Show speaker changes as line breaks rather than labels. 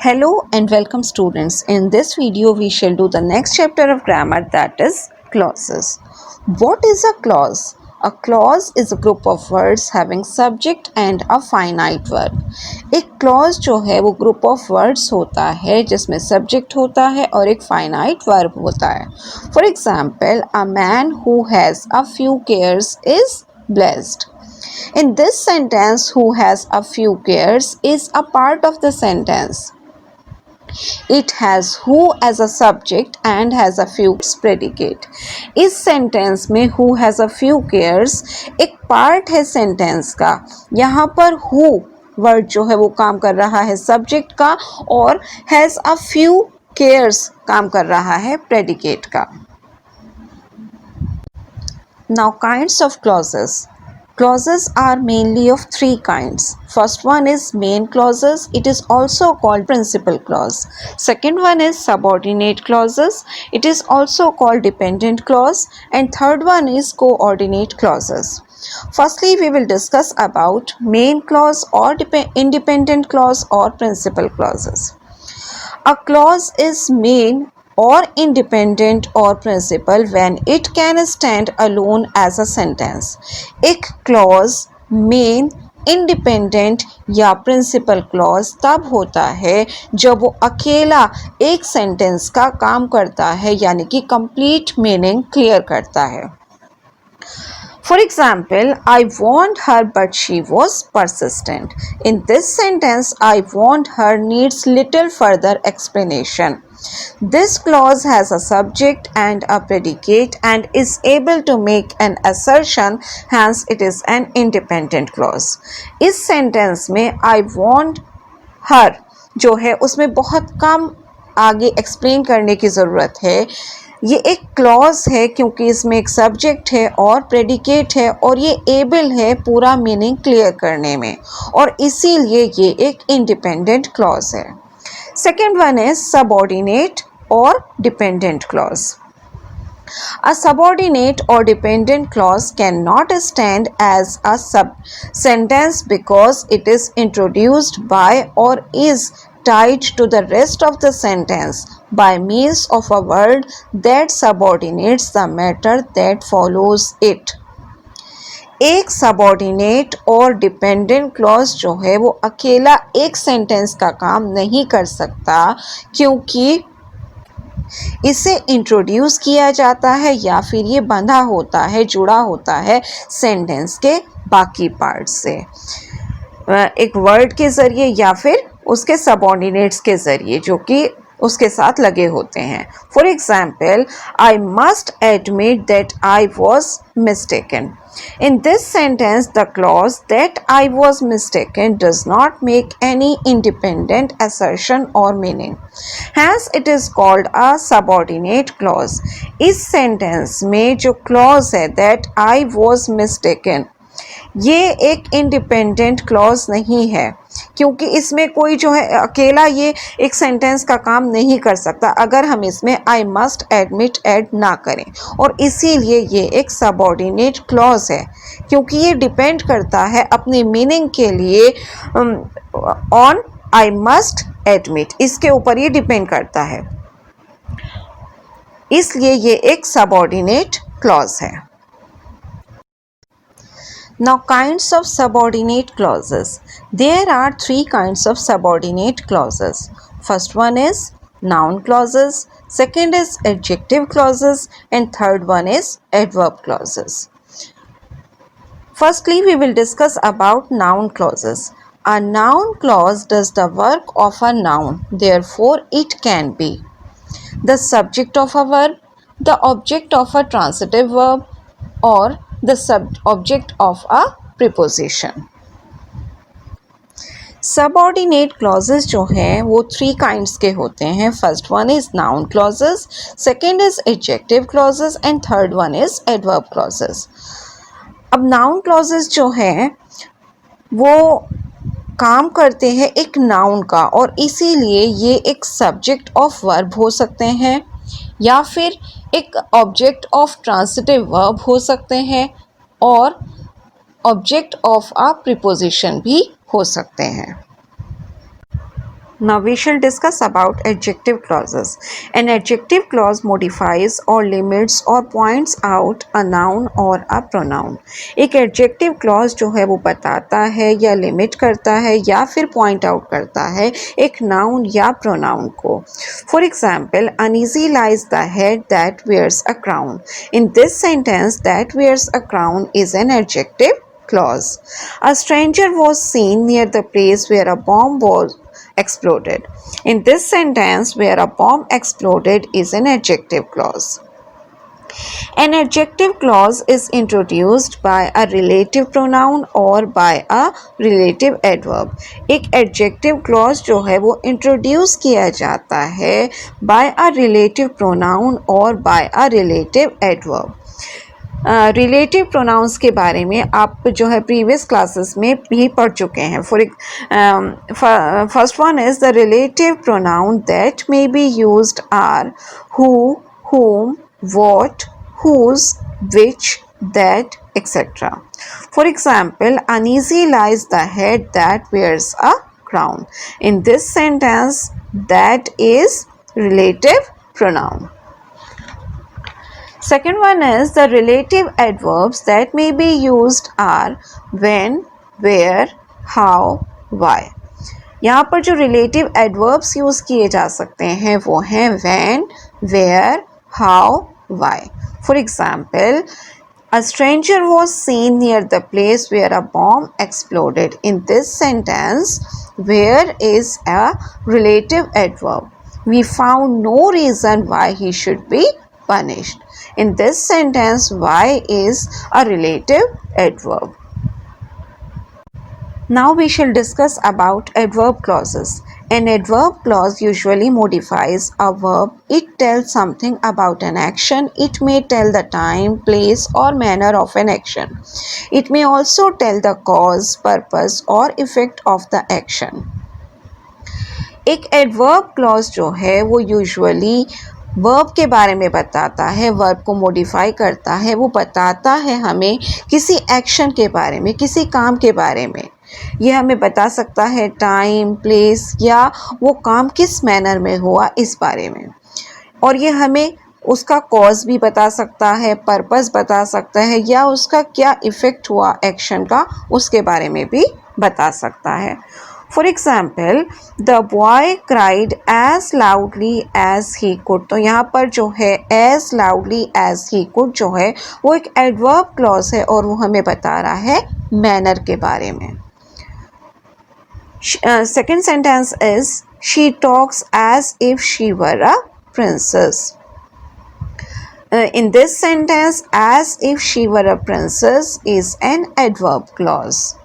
Hello and welcome students. In this video we shall do the next chapter of grammar, that is clauses. What is a clause? A clause is a group of words having subject and a finite verb. एक clause जो है वो group of words होता है जिसमें subject होता है और एक finite verb होता है. For example, a man who has a few cares is blessed. In this sentence, who has a few cares is a part of the sentence. It has who as a subject and has a few predicate. इस sentence में who has a few cares एक part है sentence का. यहाँ पर who word जो है वो काम कर रहा है सब्जेक्ट का और has a few cares काम कर रहा है predicate का. Now kinds of clauses. Clauses are mainly of three kinds. First one is main clauses. It is also called principal clause. Second one is subordinate clauses. It is also called dependent clause. And third one is coordinate clauses. Firstly, we will discuss about main clause or independent clause or principal clauses. A clause is main or independent or principal when it can stand alone as a sentence. एक clause main, independent या principal clause तब होता है जब वो अकेला एक sentence का काम करता है यानी कि complete meaning clear करता है. For example, I warned her but she was persistent. In this sentence, I warned her needs little further explanation. This clause has a subject and a predicate and is able to make an assertion, hence it is an independent clause. इस sentence में I warned her जो है उसमें बहुत कम आगे explain करने की ज़रूरत है. ये एक क्लॉज है क्योंकि इसमें एक सब्जेक्ट है और प्रेडिकेट है और ये एबल है पूरा मीनिंग क्लियर करने में और इसीलिए ये एक इंडिपेंडेंट क्लॉज है. सेकेंड वन इज सबऑर्डिनेट और dependent clause. A subordinate or dependent clause cannot stand as a sentence because it is introduced by or is tied to the rest of the sentence by means of a word that subordinates the matter that follows it. एक subordinate और dependent clause जो है वो अकेला एक sentence का काम नहीं कर सकता क्योंकि इसे इंट्रोड्यूस किया जाता है या फिर ये बंधा होता है, जुड़ा होता है सेंटेंस के बाकी पार्ट से एक वर्ड के ज़रिए या फिर उसके सबऑर्डिनेट्स के ज़रिए जो कि उसके साथ लगे होते हैं. For example, I must admit that I was mistaken. In this sentence, the clause that I was mistaken does not make any independent assertion or meaning. Hence, it is called a subordinate clause. इस sentence में जो clause है that I was mistaken, ये एक independent clause नहीं है क्योंकि इसमें कोई जो है अकेला ये एक सेंटेंस का काम नहीं कर सकता अगर हम इसमें आई मस्ट एडमिट ऐड ना करें और इसीलिए ये एक सबऑर्डिनेट क्लॉज है क्योंकि ये डिपेंड करता है अपनी मीनिंग के लिए ऑन आई मस्ट एडमिट, इसके ऊपर ये डिपेंड करता है, इसलिए ये एक सबऑर्डिनेट क्लॉज है. Now kinds of subordinate clauses. There are three kinds of subordinate clauses. First one is noun clauses, second is adjective clauses and third one is adverb clauses. Firstly, we will discuss about noun clauses. A noun clause does the work of a noun, therefore it can be the subject of a verb, the object of a transitive verb or the object of a preposition. Subordinate clauses जो हैं वो three kinds के होते हैं. First one is noun clauses, second is adjective clauses and third one is adverb clauses. अब noun clauses जो हैं वो काम करते हैं एक noun का और इसीलिए ये एक subject of verb हो सकते हैं या फिर एक ऑब्जेक्ट ऑफ ट्रांसिटिव वर्ब हो सकते हैं और ऑब्जेक्ट ऑफ अ प्रीपोजिशन भी हो सकते हैं. Now we shall discuss about adjective clauses. An adjective clause modifies or limits or points out a noun or a pronoun. एक adjective clause जो है वो बताता है या limit करता है या फिर point out करता है एक noun या pronoun को. For example, uneasy lies the head that wears a crown. In this sentence, that wears a crown is an adjective clause. A stranger was seen near the place where a bomb was exploded. In this sentence, where a bomb exploded is an adjective clause. An adjective clause is introduced by a relative pronoun or by a relative adverb. एक adjective clause जो है वो introduce किया जाता है by a relative pronoun or by a relative adverb. Relative pronouns के बारे में आप जो है प्रीवियस क्लासेस में भी पढ़ चुके हैं. First one is the relative pronoun that may be used are who, whom, what, whose, which, that, etc. For example, uneasy lies the head that wears a crown. In this sentence, that is relative pronoun. Second one is the relative adverbs that may be used are when, where, how, why. यहाँ पर जो relative adverbs use किए जा सकते हैं वो हैं when, where, how, why. For example, a stranger was seen near the place where a bomb exploded. In this sentence, where is a relative adverb. We found no reason why he should be punished. In this sentence, why is a relative adverb. Now we shall discuss about adverb clauses. An adverb clause usually modifies a verb. It tells something about an action. It may tell the time, place or manner of an action. It may also tell the cause, purpose or effect of the action. एक adverb clause जो है वो usually verb के बारे में बताता है, verb को मॉडिफाई करता है, वो बताता है हमें किसी एक्शन के बारे में, किसी काम के बारे में. ये हमें बता सकता है टाइम, प्लेस या वो काम किस मैनर में हुआ इस बारे में. और ये हमें उसका कॉज भी बता सकता है, पर्पस बता सकता है या उसका क्या इफ़ेक्ट हुआ एक्शन का उसके बारे में भी बता सकता है. For example, the boy cried as loudly as he could. तो यहाँ पर जो है as loudly as he could जो है वो एक adverb clause है और वो हमें बता रहा है manner के बारे में. Second sentence is she talks as if she were a princess. In this sentence, as if she were a princess is an adverb clause.